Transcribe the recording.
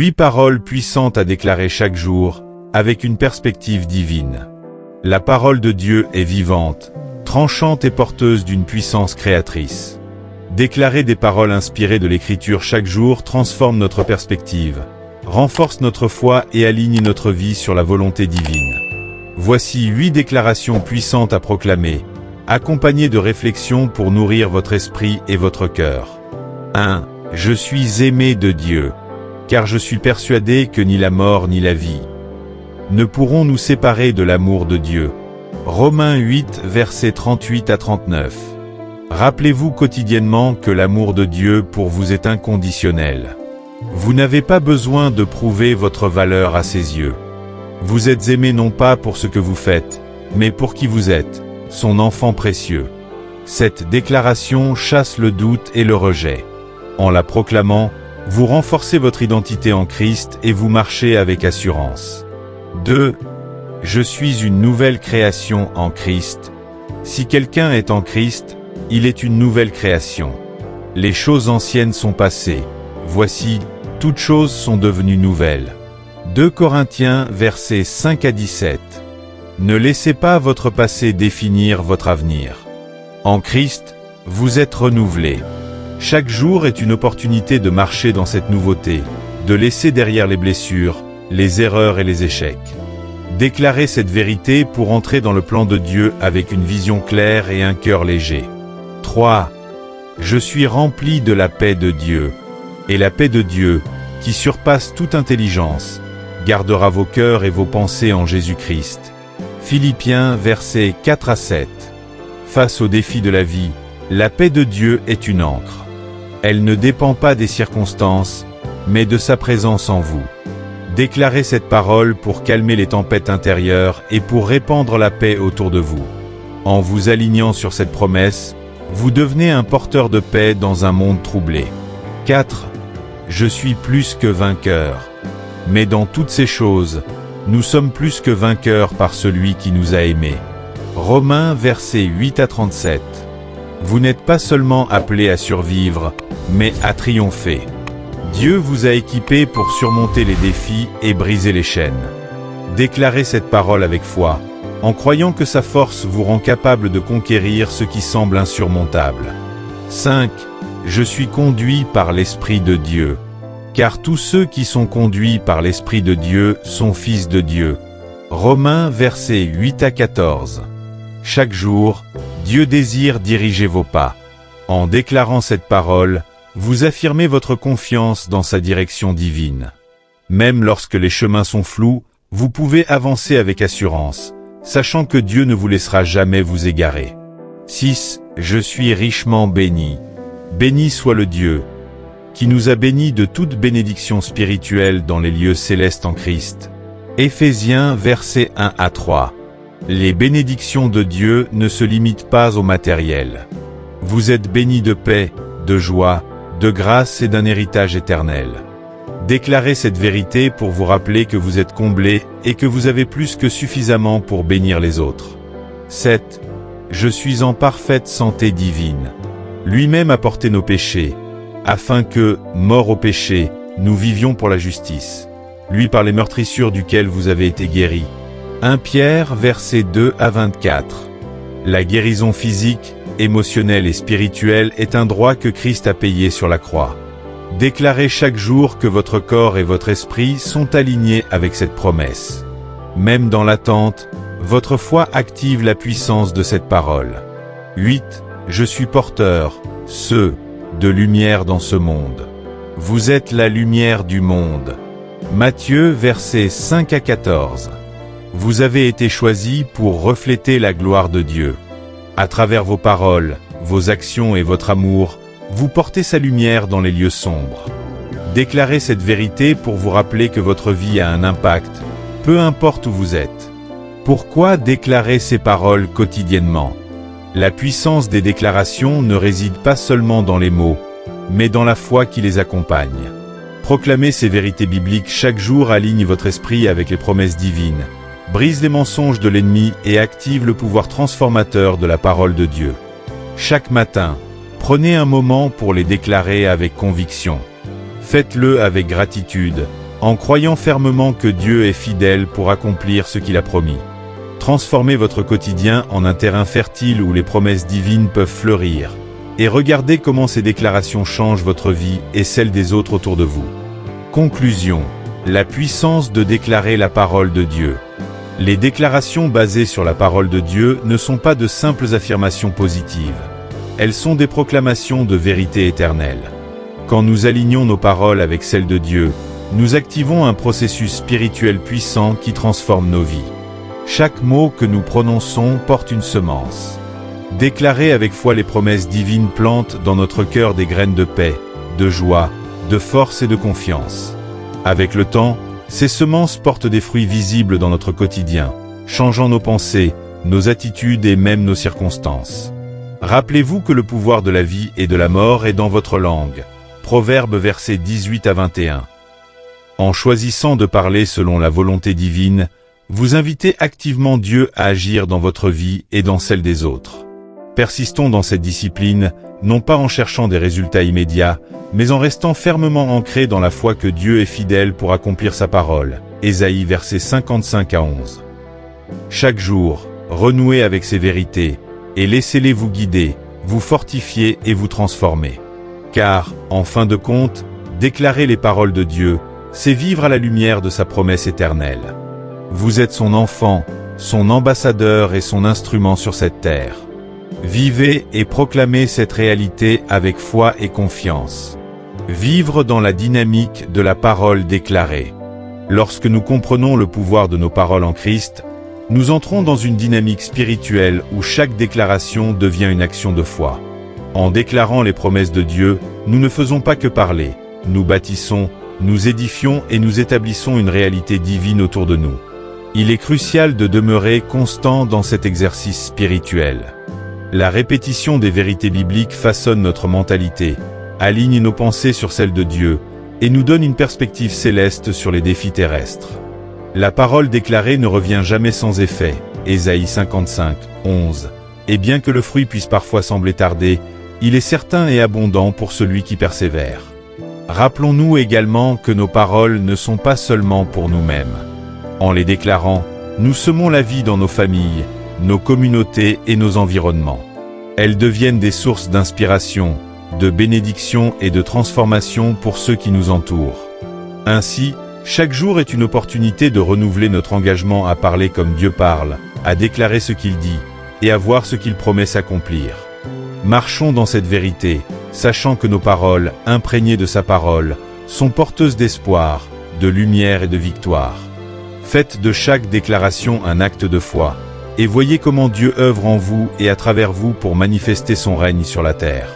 8 paroles puissantes à déclarer chaque jour, avec une perspective divine. La parole de Dieu est vivante, tranchante et porteuse d'une puissance créatrice. Déclarer des paroles inspirées de l'Écriture chaque jour transforme notre perspective, renforce notre foi et aligne notre vie sur la volonté divine. Voici 8 déclarations puissantes à proclamer, accompagnées de réflexions pour nourrir votre esprit et votre cœur. 1. Je suis aimé de Dieu, car je suis persuadé que ni la mort ni la vie ne pourront nous séparer de l'amour de Dieu. Romains 8, versets 38 à 39. Rappelez-vous quotidiennement que l'amour de Dieu pour vous est inconditionnel. Vous n'avez pas besoin de prouver votre valeur à ses yeux. Vous êtes aimé non pas pour ce que vous faites, mais pour qui vous êtes, son enfant précieux. Cette déclaration chasse le doute et le rejet. En la proclamant, vous renforcez votre identité en Christ et vous marchez avec assurance. 2. Je suis une nouvelle création en Christ. Si quelqu'un est en Christ, il est une nouvelle création. Les choses anciennes sont passées. Voici, toutes choses sont devenues nouvelles. 2 Corinthiens, versets 5 à 17. Ne laissez pas votre passé définir votre avenir. En Christ, vous êtes renouvelés. Chaque jour est une opportunité de marcher dans cette nouveauté, de laisser derrière les blessures, les erreurs et les échecs. Déclarez cette vérité pour entrer dans le plan de Dieu avec une vision claire et un cœur léger. 3. Je suis rempli de la paix de Dieu. Et la paix de Dieu, qui surpasse toute intelligence, gardera vos cœurs et vos pensées en Jésus-Christ. Philippiens, versets 4 à 7. Face aux défis de la vie, la paix de Dieu est une ancre. Elle ne dépend pas des circonstances, mais de sa présence en vous. Déclarez cette parole pour calmer les tempêtes intérieures et pour répandre la paix autour de vous. En vous alignant sur cette promesse, vous devenez un porteur de paix dans un monde troublé. 4. Je suis plus que vainqueur. Mais dans toutes ces choses, nous sommes plus que vainqueurs par celui qui nous a aimés. Romains, versets 8 à 37. Vous n'êtes pas seulement appelés à survivre, mais à triompher. Dieu vous a équipés pour surmonter les défis et briser les chaînes. Déclarez cette parole avec foi, en croyant que sa force vous rend capable de conquérir ce qui semble insurmontable. 5. Je suis conduit par l'Esprit de Dieu. Car tous ceux qui sont conduits par l'Esprit de Dieu sont fils de Dieu. Romains, versets 8 à 14. Chaque jour, Dieu désire diriger vos pas. En déclarant cette parole, vous affirmez votre confiance dans sa direction divine. Même lorsque les chemins sont flous, vous pouvez avancer avec assurance, sachant que Dieu ne vous laissera jamais vous égarer. 6. Je suis richement béni. Béni soit le Dieu, qui nous a bénis de toute bénédiction spirituelle dans les lieux célestes en Christ. Éphésiens, versets 1 à 3. Les bénédictions de Dieu ne se limitent pas au matériel. Vous êtes bénis de paix, de joie, de grâce et d'un héritage éternel. Déclarez cette vérité pour vous rappeler que vous êtes comblés et que vous avez plus que suffisamment pour bénir les autres. 7. Je suis en parfaite santé divine. Lui-même a porté nos péchés, afin que, morts au péché, nous vivions pour la justice. Lui par les meurtrissures duquel vous avez été guéris. 1 Pierre, versets 2 à 24. La guérison physique, émotionnelle et spirituelle est un droit que Christ a payé sur la croix. Déclarez chaque jour que votre corps et votre esprit sont alignés avec cette promesse. Même dans l'attente, votre foi active la puissance de cette parole. 8. Je suis porteur, de lumière dans ce monde. Vous êtes la lumière du monde. Matthieu, versets 5 à 14. Vous avez été choisis pour refléter la gloire de Dieu. À travers vos paroles, vos actions et votre amour, vous portez sa lumière dans les lieux sombres. Déclarez cette vérité pour vous rappeler que votre vie a un impact, peu importe où vous êtes. Pourquoi déclarer ces paroles quotidiennement? La puissance des déclarations ne réside pas seulement dans les mots, mais dans la foi qui les accompagne. Proclamer ces vérités bibliques chaque jour aligne votre esprit avec les promesses divines, brise les mensonges de l'ennemi et active le pouvoir transformateur de la parole de Dieu. Chaque matin, prenez un moment pour les déclarer avec conviction. Faites-le avec gratitude, en croyant fermement que Dieu est fidèle pour accomplir ce qu'il a promis. Transformez votre quotidien en un terrain fertile où les promesses divines peuvent fleurir, et regardez comment ces déclarations changent votre vie et celle des autres autour de vous. Conclusion. La puissance de déclarer la parole de Dieu. Les déclarations basées sur la parole de Dieu ne sont pas de simples affirmations positives. Elles sont des proclamations de vérité éternelle. Quand nous alignons nos paroles avec celles de Dieu, nous activons un processus spirituel puissant qui transforme nos vies. Chaque mot que nous prononçons porte une semence. Déclarer avec foi les promesses divines plante dans notre cœur des graines de paix, de joie, de force et de confiance. Avec le temps, ces semences portent des fruits visibles dans notre quotidien, changeant nos pensées, nos attitudes et même nos circonstances. Rappelez-vous que le pouvoir de la vie et de la mort est dans votre langue. Proverbes versets 18 à 21. En choisissant de parler selon la volonté divine, vous invitez activement Dieu à agir dans votre vie et dans celle des autres. Persistons dans cette discipline, non pas en cherchant des résultats immédiats, mais en restant fermement ancrés dans la foi que Dieu est fidèle pour accomplir sa parole. Ésaïe versets 55 à 11. Chaque jour, renouez avec ces vérités, et laissez-les vous guider, vous fortifier et vous transformer. Car, en fin de compte, déclarer les paroles de Dieu, c'est vivre à la lumière de sa promesse éternelle. Vous êtes son enfant, son ambassadeur et son instrument sur cette terre. Vivez et proclamez cette réalité avec foi et confiance. Vivre dans la dynamique de la parole déclarée. Lorsque nous comprenons le pouvoir de nos paroles en Christ, nous entrons dans une dynamique spirituelle où chaque déclaration devient une action de foi. En déclarant les promesses de Dieu, nous ne faisons pas que parler, nous bâtissons, nous édifions et nous établissons une réalité divine autour de nous. Il est crucial de demeurer constant dans cet exercice spirituel. La répétition des vérités bibliques façonne notre mentalité, aligne nos pensées sur celles de Dieu, et nous donne une perspective céleste sur les défis terrestres. La parole déclarée ne revient jamais sans effet, Ésaïe 55, 11. Et bien que le fruit puisse parfois sembler tarder, il est certain et abondant pour celui qui persévère. Rappelons-nous également que nos paroles ne sont pas seulement pour nous-mêmes. En les déclarant, nous semons la vie dans nos familles, nos communautés et nos environnements. Elles deviennent des sources d'inspiration, de bénédiction et de transformation pour ceux qui nous entourent. Ainsi, chaque jour est une opportunité de renouveler notre engagement à parler comme Dieu parle, à déclarer ce qu'il dit, et à voir ce qu'il promet s'accomplir. Marchons dans cette vérité, sachant que nos paroles, imprégnées de sa parole, sont porteuses d'espoir, de lumière et de victoire. Faites de chaque déclaration un acte de foi, et voyez comment Dieu œuvre en vous et à travers vous pour manifester son règne sur la terre.